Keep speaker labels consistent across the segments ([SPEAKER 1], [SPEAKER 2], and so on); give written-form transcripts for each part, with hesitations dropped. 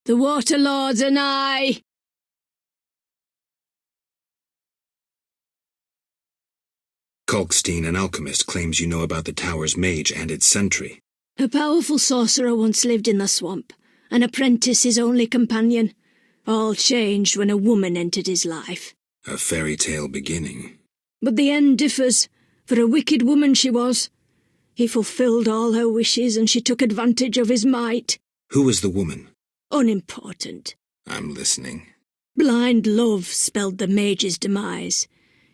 [SPEAKER 1] The Water Lords are nigh!
[SPEAKER 2] Kalkstein, an alchemist, claims you know about the tower's mage and its sentry.
[SPEAKER 1] A powerful sorcerer once lived in the swamp, an apprentice his only companion. All changed when a woman entered his life.
[SPEAKER 2] A fairy tale beginning.
[SPEAKER 1] But the end differs, for a wicked woman she was. He fulfilled all her wishes and she took advantage of his might.
[SPEAKER 2] Who was the woman?
[SPEAKER 1] Unimportant.
[SPEAKER 2] I'm listening.
[SPEAKER 1] Blind love spelled the mage's demise.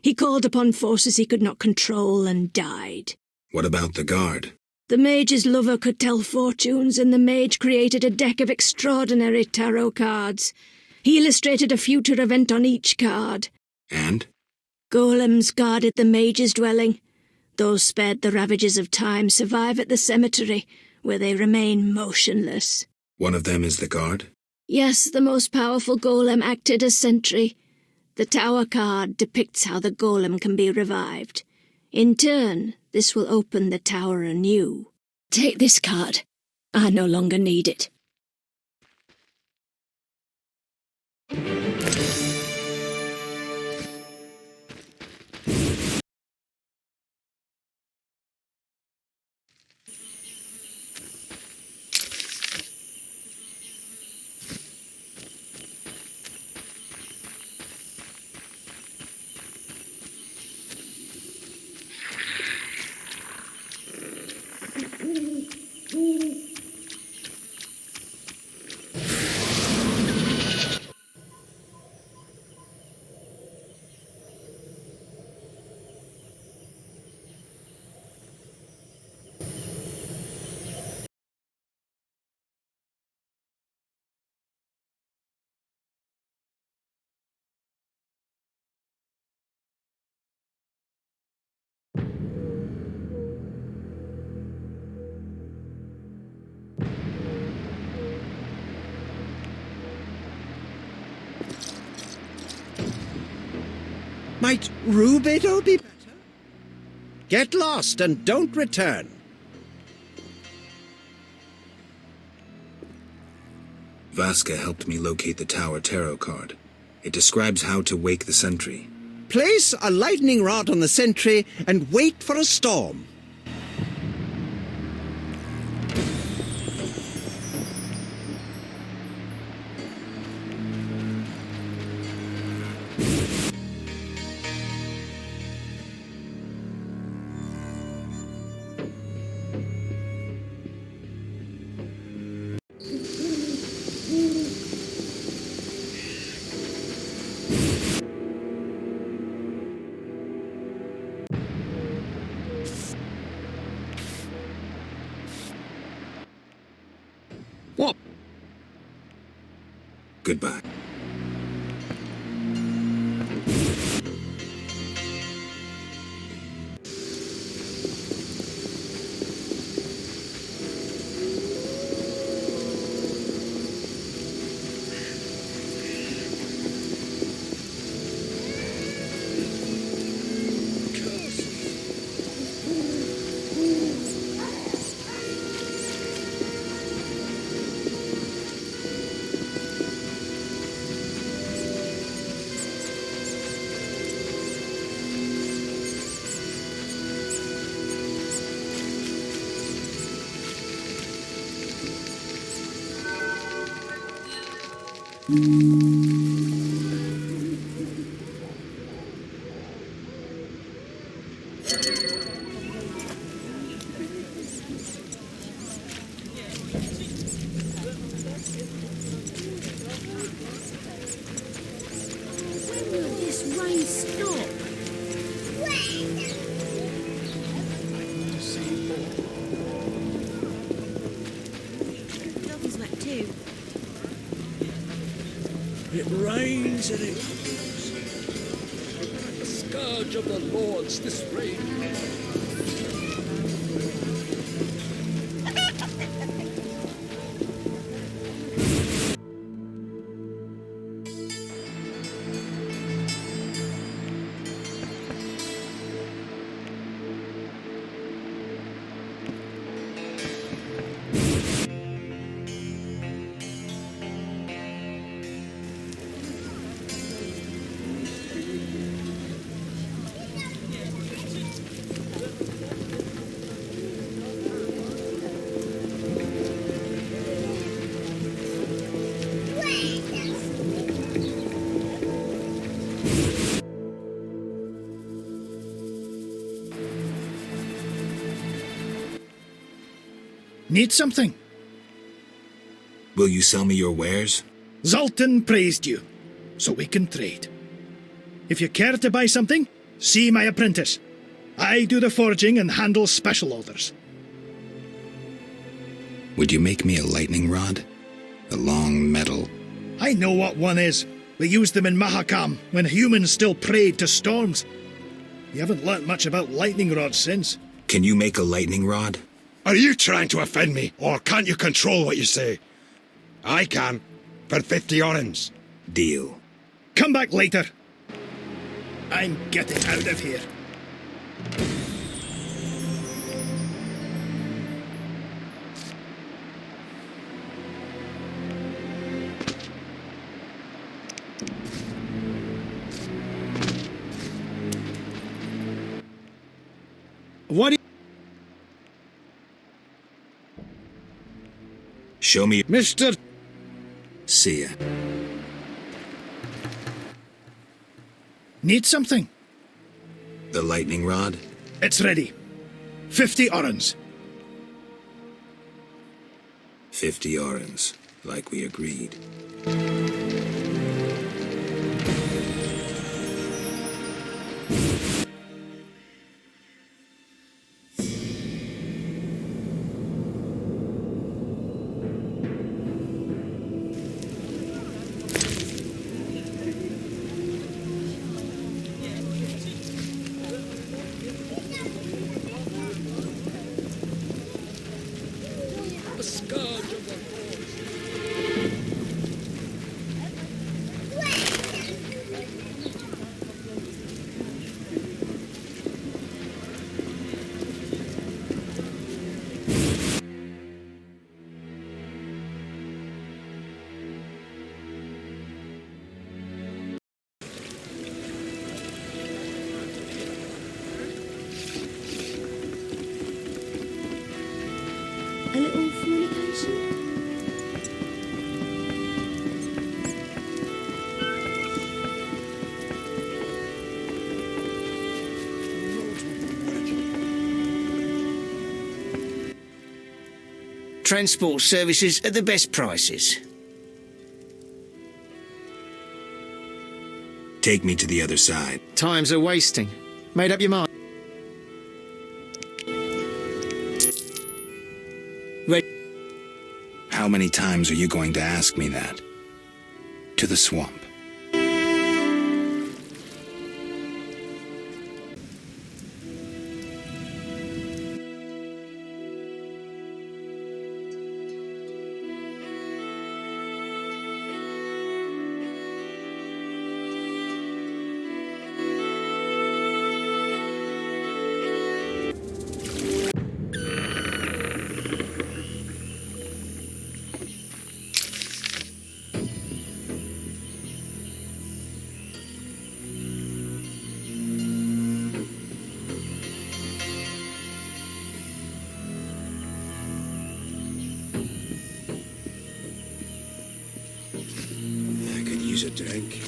[SPEAKER 1] He called upon forces he could not control and died.
[SPEAKER 2] What about the guard?
[SPEAKER 1] The mage's lover could tell fortunes, and the mage created a deck of extraordinary tarot cards. He illustrated a future event on each card.
[SPEAKER 2] And?
[SPEAKER 1] Golems guarded the mage's dwelling. Those spared the ravages of time survive at the cemetery, where they remain motionless.
[SPEAKER 2] One of them is the guard?
[SPEAKER 1] Yes, the most powerful golem acted as sentry. The tower card depicts how the golem can be revived. In turn, this will open the tower anew. Take this card. I no longer need it.
[SPEAKER 3] Might Rubido be better? Get lost and don't return.
[SPEAKER 2] Vasca helped me locate the tower tarot card. It describes how to wake the sentry.
[SPEAKER 3] Place a lightning rod on the sentry and wait for a storm.
[SPEAKER 2] Goodbye.
[SPEAKER 4] This rain stop. Doggy's wet too.
[SPEAKER 5] It rains and it pours. The scourge of the Lord's this rain.
[SPEAKER 6] Need something?
[SPEAKER 2] Will you sell me your wares?
[SPEAKER 6] Zoltan praised you, so we can trade. If you care to buy something, see my apprentice. I do the forging and handle special orders.
[SPEAKER 2] Would you make me a lightning rod? A long metal...
[SPEAKER 6] I know what one is. We used them in Mahakam when humans still prayed to storms. You haven't learnt much about lightning rods since.
[SPEAKER 2] Can you make a lightning rod?
[SPEAKER 3] Are you trying to offend me, or can't you control what you say? I can, for 50 orens.
[SPEAKER 2] Deal.
[SPEAKER 6] Come back later. I'm getting out of here. What do you...
[SPEAKER 2] Show me...
[SPEAKER 3] Mr.
[SPEAKER 2] See ya.
[SPEAKER 6] Need something?
[SPEAKER 2] The lightning rod?
[SPEAKER 6] It's ready. 50 orens.
[SPEAKER 2] 50 orens, like we agreed.
[SPEAKER 5] The scourge of the Lord's.
[SPEAKER 4] A little fornication.
[SPEAKER 7] Transport services at the best prices.
[SPEAKER 2] Take me to the other side.
[SPEAKER 7] Times are wasting. Made up your mind?
[SPEAKER 2] How many times are you going to ask me that? to the swamp.
[SPEAKER 3] I could use a drink.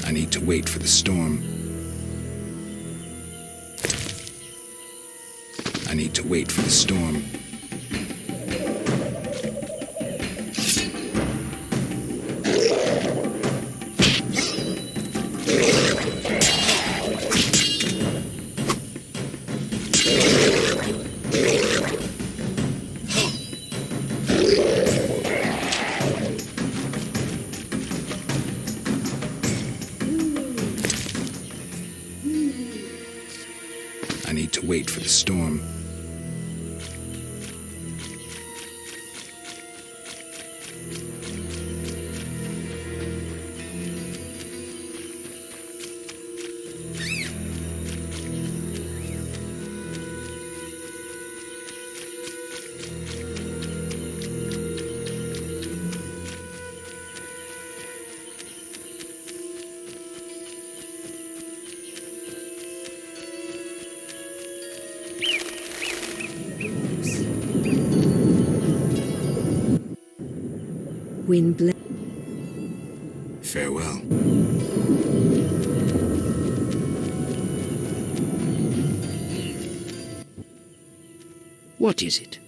[SPEAKER 2] I need to wait for the storm. I need to wait for the storm. I need to wait for the storm.
[SPEAKER 8] Wind
[SPEAKER 2] Farewell.
[SPEAKER 5] What is it?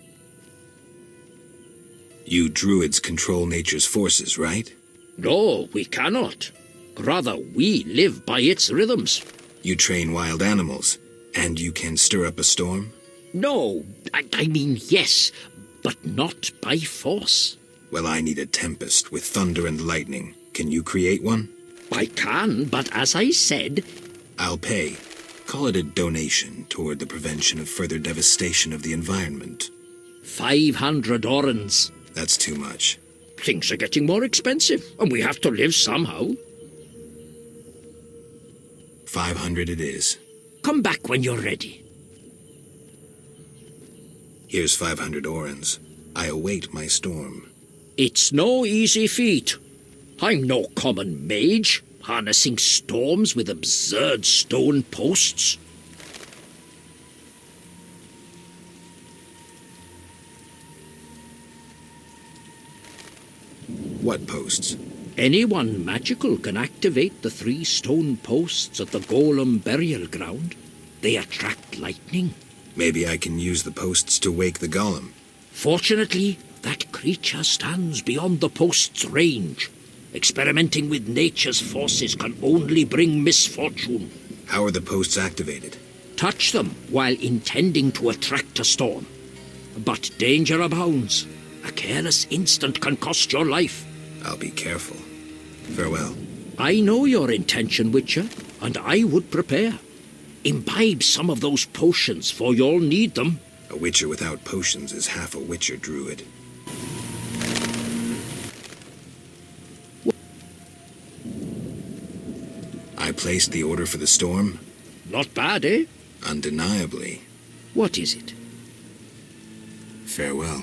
[SPEAKER 2] You druids control nature's forces, right?
[SPEAKER 5] No, we cannot. Rather, we live by its rhythms.
[SPEAKER 2] You train wild animals, and you can stir up a storm?
[SPEAKER 5] No, I mean yes, but not by force.
[SPEAKER 2] Well, I need a tempest with thunder and lightning. Can you create one?
[SPEAKER 5] I can, but as I said...
[SPEAKER 2] I'll pay. Call it a donation toward the prevention of further devastation of the environment.
[SPEAKER 5] 500 orens.
[SPEAKER 2] That's too much.
[SPEAKER 5] Things are getting more expensive, and we have to live somehow.
[SPEAKER 2] 500 it is.
[SPEAKER 5] Come back when you're ready.
[SPEAKER 2] Here's 500 orens. I await my storm.
[SPEAKER 5] It's no easy feat. I'm no common mage, harnessing storms with absurd stone posts.
[SPEAKER 2] What posts?
[SPEAKER 5] Anyone magical can activate the 3 stone posts at the Golem burial ground. They attract lightning.
[SPEAKER 2] Maybe I can use the posts to wake the golem.
[SPEAKER 5] Fortunately, that creature stands beyond the post's range. Experimenting with nature's forces can only bring misfortune.
[SPEAKER 2] How are the posts activated?
[SPEAKER 5] Touch them while intending to attract a storm. But danger abounds. A careless instant can cost your life.
[SPEAKER 2] I'll be careful. Farewell.
[SPEAKER 5] I know your intention, Witcher, and I would prepare. Imbibe some of those potions, for you'll need them.
[SPEAKER 2] A witcher without potions is half a witcher druid. I placed the order for the storm?
[SPEAKER 5] Not bad, eh?
[SPEAKER 2] Undeniably.
[SPEAKER 5] What is it?
[SPEAKER 2] Farewell.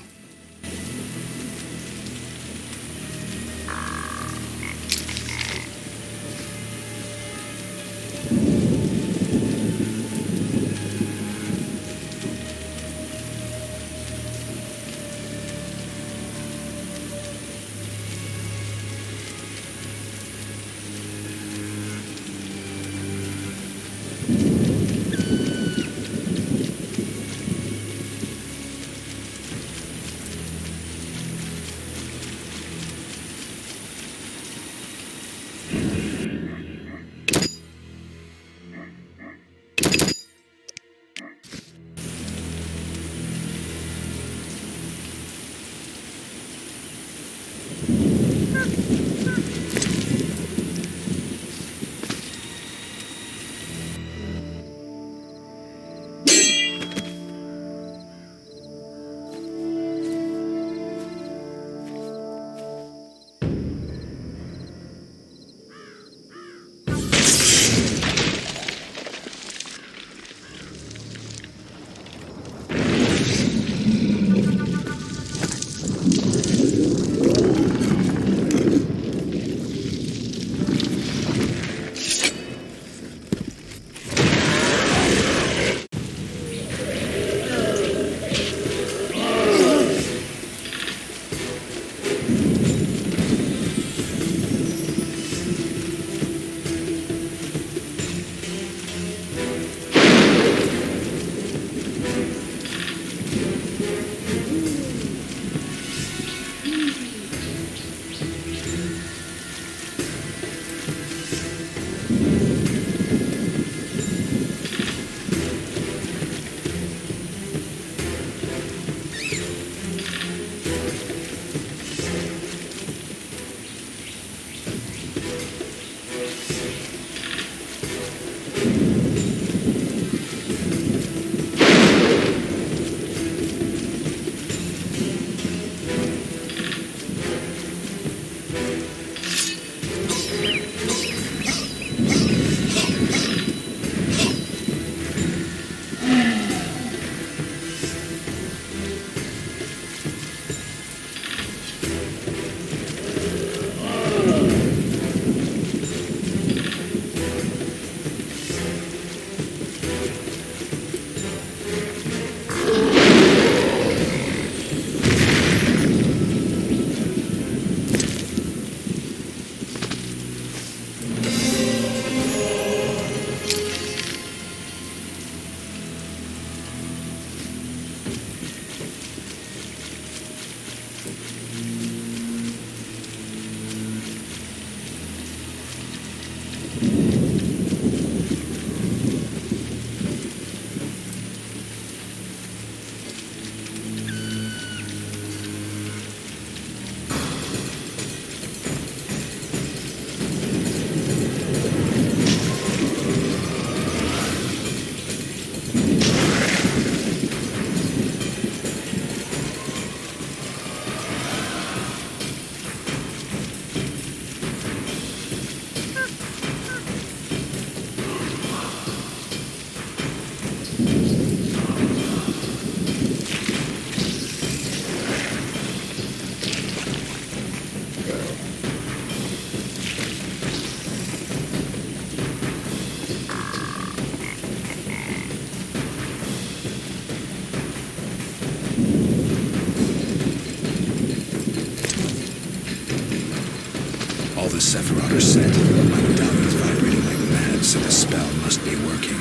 [SPEAKER 2] Sephiroth are set. My medallion is vibrating like mad, so the spell must be working.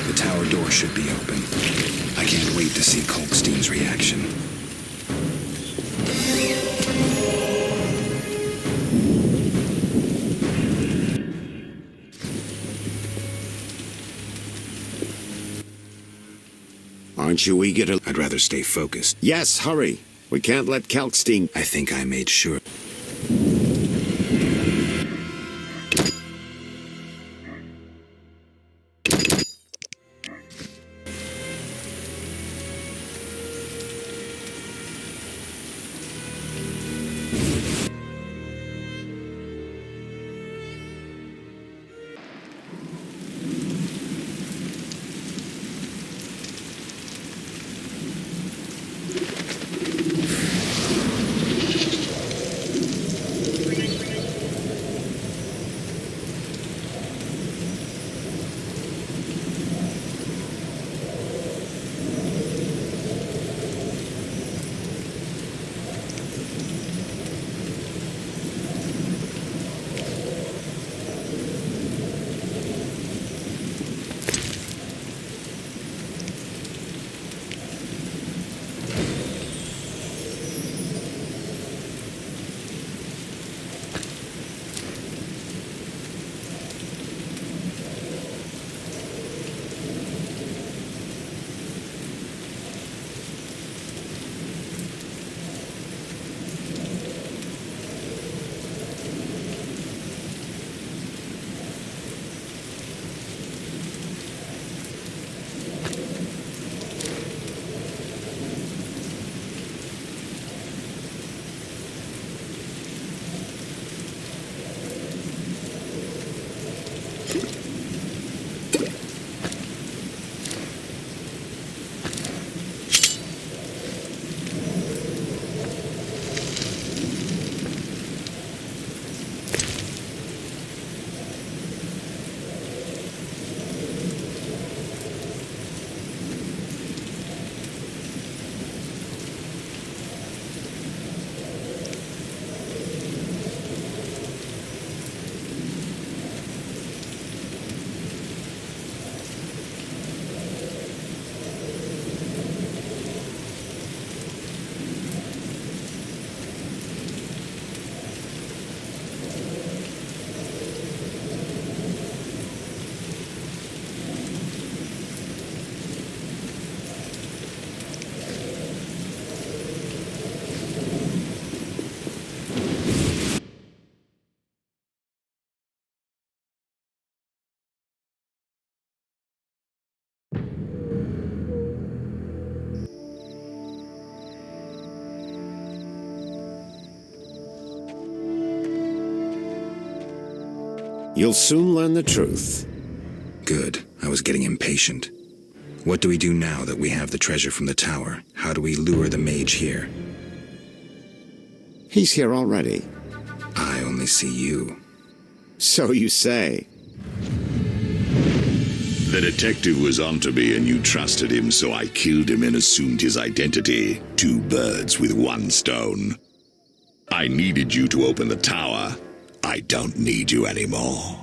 [SPEAKER 2] The tower door should be open. I can't wait to see Kalkstein's reaction.
[SPEAKER 9] Aren't you eager to...
[SPEAKER 2] I'd rather stay focused.
[SPEAKER 9] Yes, hurry. We can't let Kalkstein...
[SPEAKER 2] I think I made sure.
[SPEAKER 9] You'll soon learn the truth.
[SPEAKER 2] Good. I was getting impatient. What do we do now that we have the treasure from the tower? How do we lure the mage here?
[SPEAKER 9] He's here already.
[SPEAKER 2] I only see you.
[SPEAKER 9] So you say.
[SPEAKER 10] The detective was onto me and you trusted him, so I killed him and assumed his identity. 2 birds with 1 stone. I needed you to open the tower. I don't need you anymore.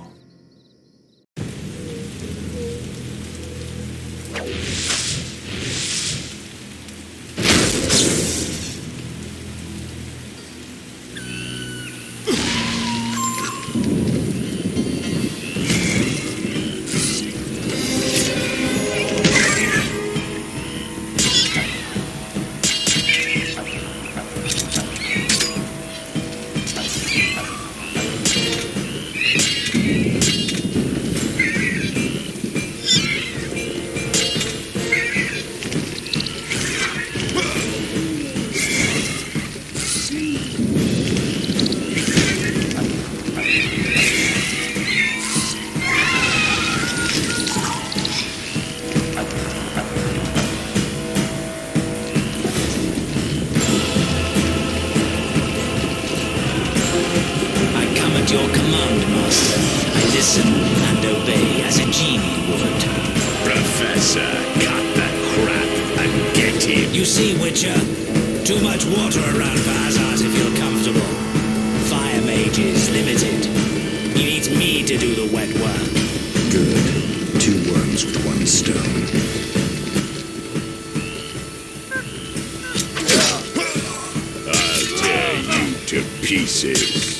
[SPEAKER 5] Too much water around Vazaz if you're comfortable. Fire mage
[SPEAKER 11] wages limited. He needs me to do the wet work.
[SPEAKER 2] Good. 2 worms with 1 stone.
[SPEAKER 10] I'll tear you to pieces.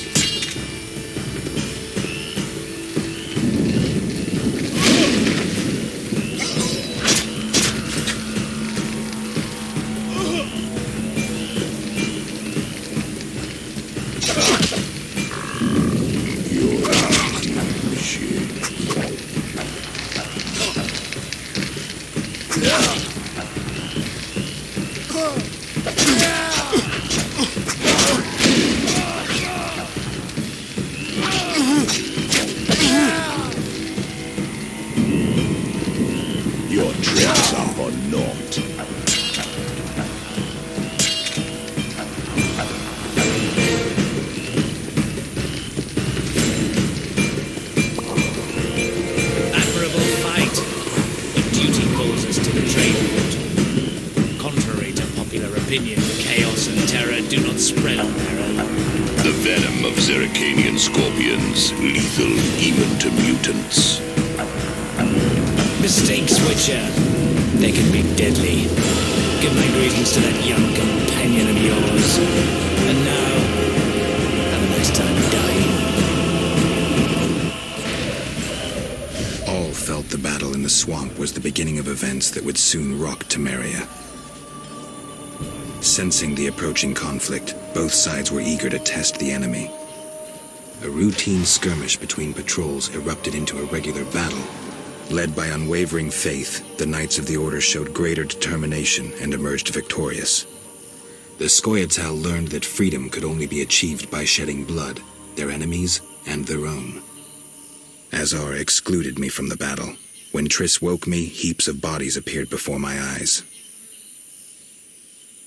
[SPEAKER 10] Your tricks are for naught.
[SPEAKER 11] Admirable fight. But duty calls us to the trade route. Contrary to popular opinion, chaos and terror do not spread on their own.
[SPEAKER 10] The venom of Zerrikanian scorpions, lethal even to mutants.
[SPEAKER 11] Mistakes, Witcher. They can be deadly. Give my greetings to that young companion of yours. And now, have a nice time dying.
[SPEAKER 2] All felt the battle in the swamp was the beginning of events that would soon rock Temeria. Sensing the approaching conflict, both sides were eager to test the enemy. A routine skirmish between patrols erupted into a regular battle. Led by unwavering faith, the Knights of the Order showed greater determination and emerged victorious. The Scoia'tael learned that freedom could only be achieved by shedding blood, their enemies and their own. Azar excluded me from the battle. When Triss woke me, heaps of bodies appeared before my eyes.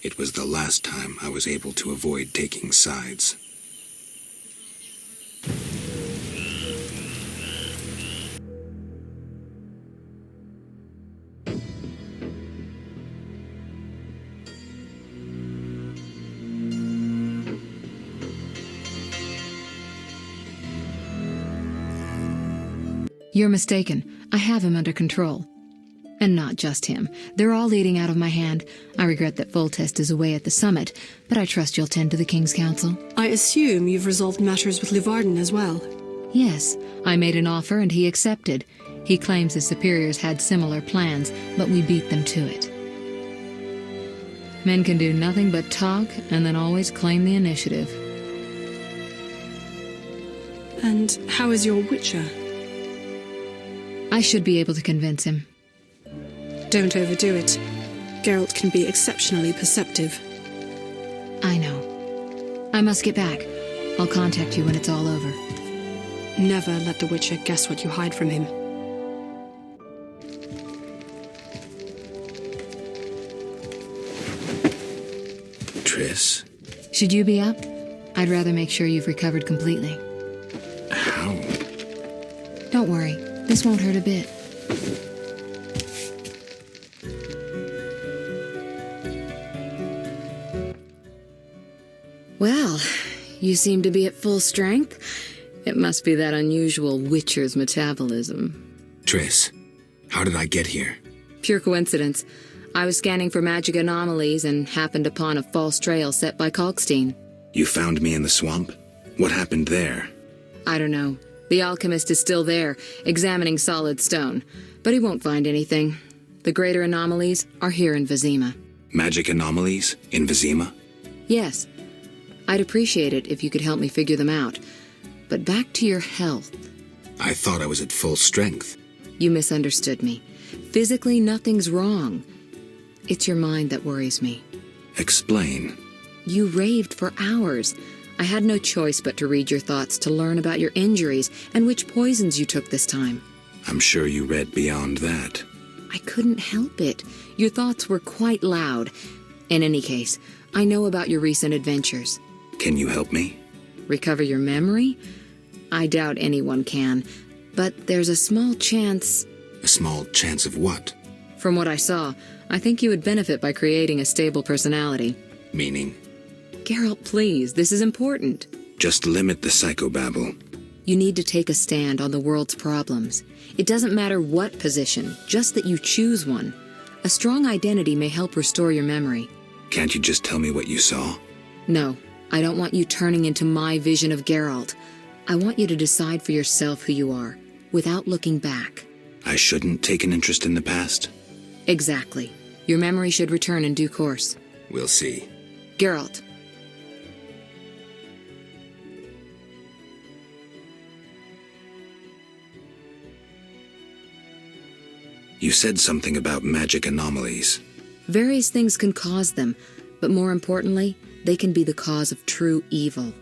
[SPEAKER 2] It was the last time I was able to avoid taking sides.
[SPEAKER 8] You're mistaken. I have him under control. And not just him. They're all leading out of my hand. I regret that Foltest is away at the summit, but I trust you'll tend to the King's Council.
[SPEAKER 12] I assume you've resolved matters with Luvarden as well.
[SPEAKER 8] Yes, I made an offer and he accepted. He claims his superiors had similar plans, but we beat them to it. Men can do nothing but talk and then always claim the initiative.
[SPEAKER 12] And how is your Witcher?
[SPEAKER 8] I should be able to convince him.
[SPEAKER 12] Don't overdo it. Geralt can be exceptionally perceptive.
[SPEAKER 8] I know. I must get back. I'll contact you when it's all over.
[SPEAKER 12] Never let the Witcher guess what you hide from him.
[SPEAKER 2] Triss?
[SPEAKER 8] Should you be up? I'd rather make sure you've recovered completely.
[SPEAKER 2] How?
[SPEAKER 8] Don't worry. This won't hurt a bit. Well, you seem to be at full strength. It must be that unusual Witcher's metabolism.
[SPEAKER 2] Triss, how did I get here?
[SPEAKER 8] Pure coincidence. I was scanning for magic anomalies and happened upon a false trail set by Kalkstein.
[SPEAKER 2] You found me in the swamp? What happened there?
[SPEAKER 8] I don't know. The alchemist is still there, examining solid stone. But he won't find anything. The greater anomalies are here in Vizima.
[SPEAKER 2] Magic anomalies? In Vizima?
[SPEAKER 8] Yes. I'd appreciate it if you could help me figure them out. But back to your health.
[SPEAKER 2] I thought I was at full strength.
[SPEAKER 8] You misunderstood me. Physically, nothing's wrong. It's your mind that worries me.
[SPEAKER 2] Explain.
[SPEAKER 8] You raved for hours. I had no choice but to read your thoughts to learn about your injuries and which poisons you took this time.
[SPEAKER 2] I'm sure you read beyond that.
[SPEAKER 8] I couldn't help it. Your thoughts were quite loud. In any case, I know about your recent adventures.
[SPEAKER 2] Can you help me?
[SPEAKER 8] Recover your memory? I doubt anyone can. But there's a small chance...
[SPEAKER 2] A small chance of what?
[SPEAKER 8] From what I saw, I think you would benefit by creating a stable personality.
[SPEAKER 2] Meaning?
[SPEAKER 8] Geralt, please, this is important.
[SPEAKER 2] Just limit the psychobabble.
[SPEAKER 8] You need to take a stand on the world's problems. It doesn't matter what position, just that you choose one. A strong identity may help restore your memory.
[SPEAKER 2] Can't you just tell me what you saw?
[SPEAKER 8] No, I don't want you turning into my vision of Geralt. I want you to decide for yourself who you are, without looking back.
[SPEAKER 2] I shouldn't take an interest in the past?
[SPEAKER 8] Exactly. Your memory should return in due course.
[SPEAKER 2] We'll see.
[SPEAKER 8] Geralt.
[SPEAKER 2] You said something about magic anomalies.
[SPEAKER 8] Various things can cause them, but more importantly, they can be the cause of true evil.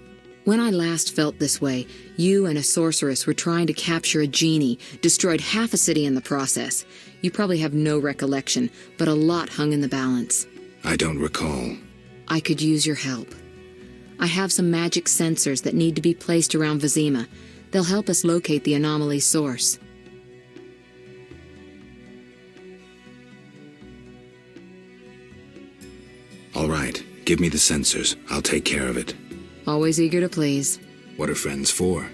[SPEAKER 8] When I last felt this way, you and a sorceress were trying to capture a genie, destroyed half a city in the process. You probably have no recollection, but a lot hung in the balance.
[SPEAKER 2] I don't recall.
[SPEAKER 8] I could use your help. I have some magic sensors that need to be placed around Vizima. They'll help us locate the anomaly's source.
[SPEAKER 2] All right, give me the sensors. I'll take care of it.
[SPEAKER 8] Always eager to please.
[SPEAKER 2] What are friends for?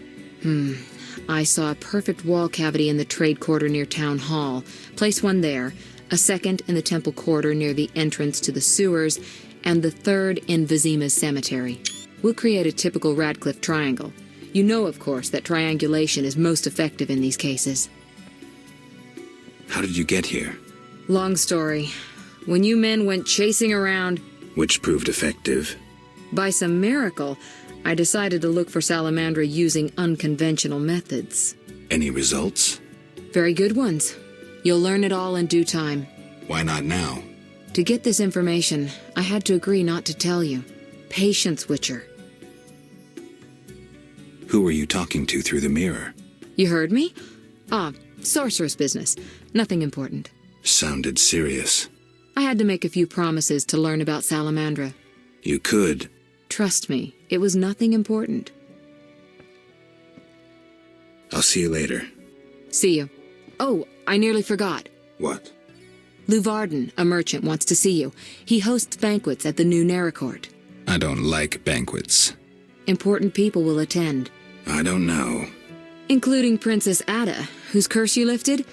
[SPEAKER 8] I saw a perfect wall cavity in the trade quarter near Town Hall. Place one there, a second in the temple quarter near the entrance to the sewers, and the third in Vizima's cemetery. We'll create a typical Radcliffe triangle. You know, of course, that triangulation is most effective in these cases.
[SPEAKER 2] How did you get here?
[SPEAKER 8] Long story. When you men went chasing around...
[SPEAKER 2] Which proved effective.
[SPEAKER 8] By some miracle, I decided to look for Salamandra using unconventional methods.
[SPEAKER 2] Any results?
[SPEAKER 8] Very good ones. You'll learn it all in due time.
[SPEAKER 2] Why not now?
[SPEAKER 8] To get this information, I had to agree not to tell you. Patience, Witcher.
[SPEAKER 2] Who were you talking to through the mirror?
[SPEAKER 8] You heard me? Sorceress business. Nothing important.
[SPEAKER 2] Sounded serious.
[SPEAKER 8] I had to make a few promises to learn about Salamandra.
[SPEAKER 2] You could.
[SPEAKER 8] Trust me, it was nothing important.
[SPEAKER 2] I'll see you later.
[SPEAKER 8] See you. Oh, I nearly forgot.
[SPEAKER 2] What?
[SPEAKER 8] Luvarden, a merchant, wants to see you. He hosts banquets at the new Neracourt.
[SPEAKER 2] I don't like banquets.
[SPEAKER 8] Important people will attend.
[SPEAKER 2] I don't know.
[SPEAKER 8] Including Princess Ada, whose curse you lifted.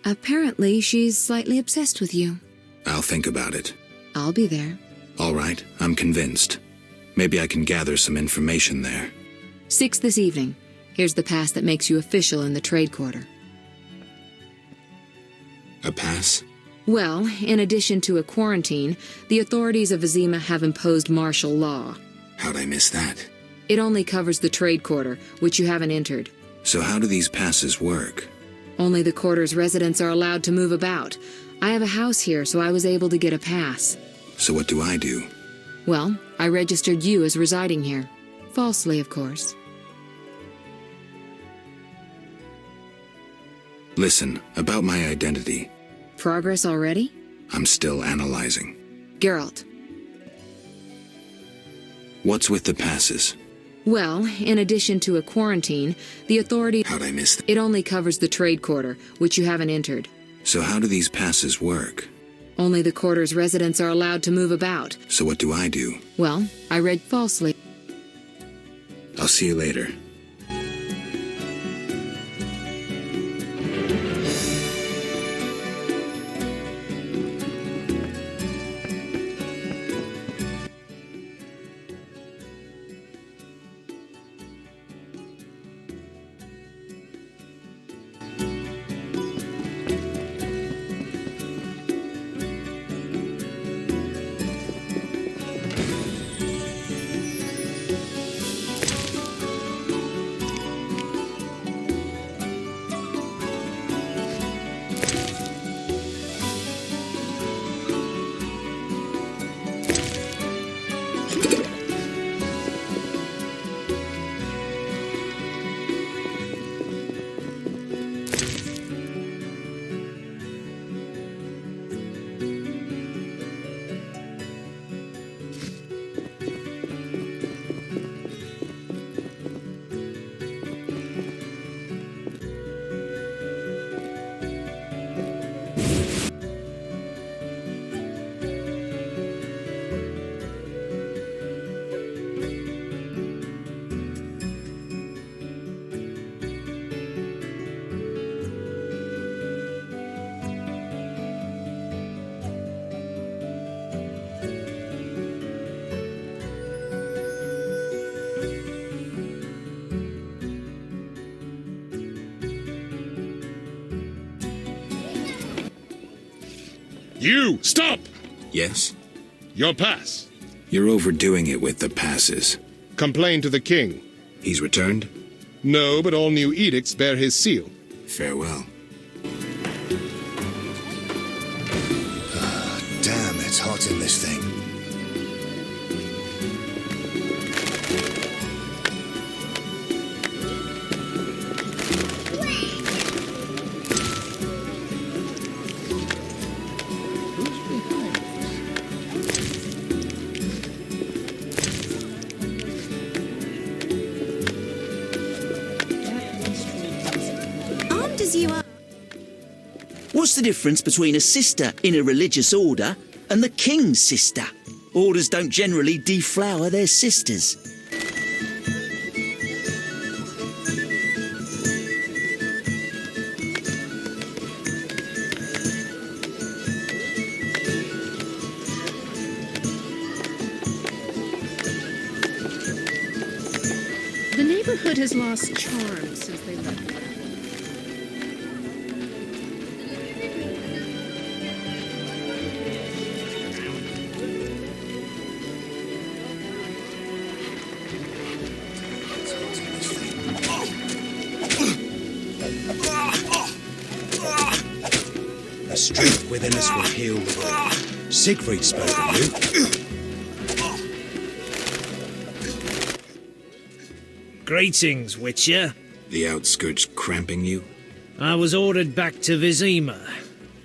[SPEAKER 8] Apparently, she's slightly obsessed with you.
[SPEAKER 2] I'll think about it.
[SPEAKER 8] I'll be there.
[SPEAKER 2] All right, I'm convinced. Maybe I can gather some information there.
[SPEAKER 8] 6 this evening. Here's the pass that makes you official in the trade quarter.
[SPEAKER 2] A pass?
[SPEAKER 8] Well, in addition to a quarantine, the authorities of Vizima have imposed martial law.
[SPEAKER 2] How'd I miss that?
[SPEAKER 8] It only covers the trade quarter, which you haven't entered.
[SPEAKER 2] So how do these passes work?
[SPEAKER 8] Only the quarter's residents are allowed to move about. I have a house here, so I was able to get a pass.
[SPEAKER 2] So what do I do?
[SPEAKER 8] Well, I registered you as residing here. Falsely, of course.
[SPEAKER 2] Listen, about my identity.
[SPEAKER 8] Progress already?
[SPEAKER 2] I'm still analyzing.
[SPEAKER 8] Geralt.
[SPEAKER 2] What's with the passes?
[SPEAKER 8] Well, in addition to a quarantine, the authority...
[SPEAKER 2] How'd I miss that?
[SPEAKER 8] It only covers the trade quarter, which you haven't entered.
[SPEAKER 2] So how do these passes work?
[SPEAKER 8] Only the quarter's residents are allowed to move about.
[SPEAKER 2] So what do I do?
[SPEAKER 8] Well, I read falsely.
[SPEAKER 2] I'll see you later.
[SPEAKER 3] You! Stop!
[SPEAKER 2] Yes?
[SPEAKER 3] Your pass.
[SPEAKER 2] You're overdoing it with the passes.
[SPEAKER 3] Complain to the king.
[SPEAKER 2] He's returned?
[SPEAKER 3] No, but all new edicts bear his seal.
[SPEAKER 2] Farewell.
[SPEAKER 13] Damn, it's hot in this thing.
[SPEAKER 4] Armed as you are.
[SPEAKER 14] What's the difference between a sister in a religious order and the king's sister? Orders don't generally deflower their sisters.
[SPEAKER 12] The neighborhood has lost charm since they left.
[SPEAKER 13] The strength within us will heal the world. Siegfried spoke of you.
[SPEAKER 11] Greetings, Witcher.
[SPEAKER 2] The outskirts cramping you?
[SPEAKER 11] I was ordered back to Vizima.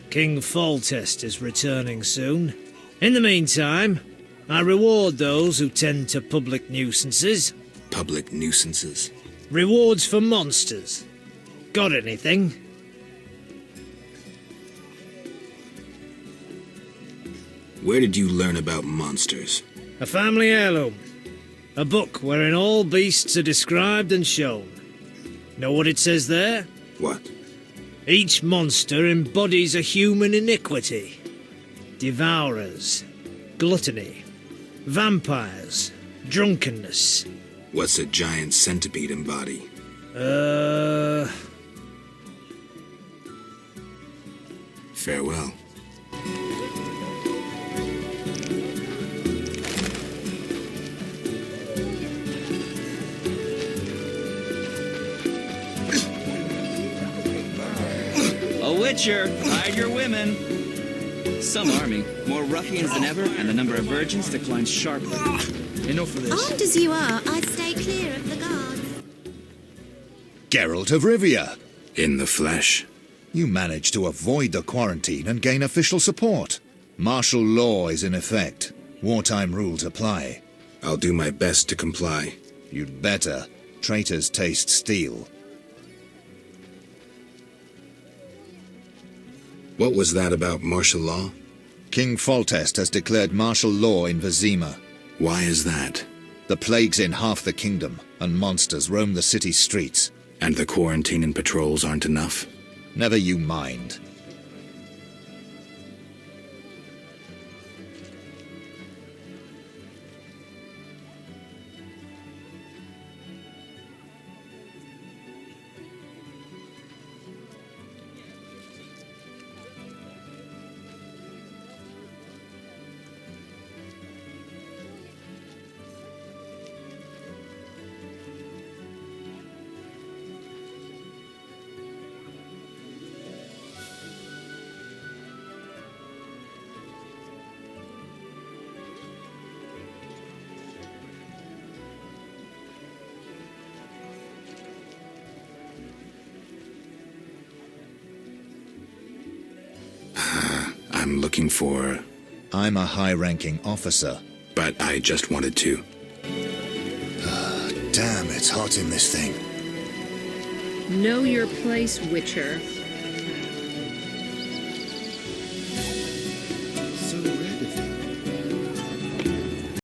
[SPEAKER 11] King Foltest is returning soon. In the meantime, I reward those who tend to public nuisances.
[SPEAKER 2] Public nuisances?
[SPEAKER 11] Rewards for monsters. Got anything?
[SPEAKER 2] Where did you learn about monsters?
[SPEAKER 11] A family heirloom. A book wherein all beasts are described and shown. Know what it says there?
[SPEAKER 2] What?
[SPEAKER 11] Each monster embodies a human iniquity. Devourers, gluttony, vampires, drunkenness.
[SPEAKER 2] What's a giant centipede embody? Farewell.
[SPEAKER 15] A Witcher, hide your women. Some army, more ruffians than ever, and the number of virgins declines sharply. Enough of this.
[SPEAKER 4] Armed as you are, I'd stay clear of the guards.
[SPEAKER 13] Geralt of Rivia.
[SPEAKER 2] In the flesh.
[SPEAKER 13] You managed to avoid the quarantine and gain official support. Martial law is in effect. Wartime rules apply.
[SPEAKER 2] I'll do my best to comply.
[SPEAKER 13] You'd better. Traitors taste steel.
[SPEAKER 2] What was that about martial law?
[SPEAKER 13] King Foltest has declared martial law in Vizima.
[SPEAKER 2] Why is that?
[SPEAKER 13] The plague's in half the kingdom, and monsters roam the city's streets.
[SPEAKER 2] And the quarantine and patrols aren't enough?
[SPEAKER 13] Never you mind.
[SPEAKER 2] I'm looking for...
[SPEAKER 13] I'm a high-ranking officer.
[SPEAKER 2] But I just wanted to.
[SPEAKER 13] Damn, it's hot in this thing.
[SPEAKER 12] Know your place, Witcher.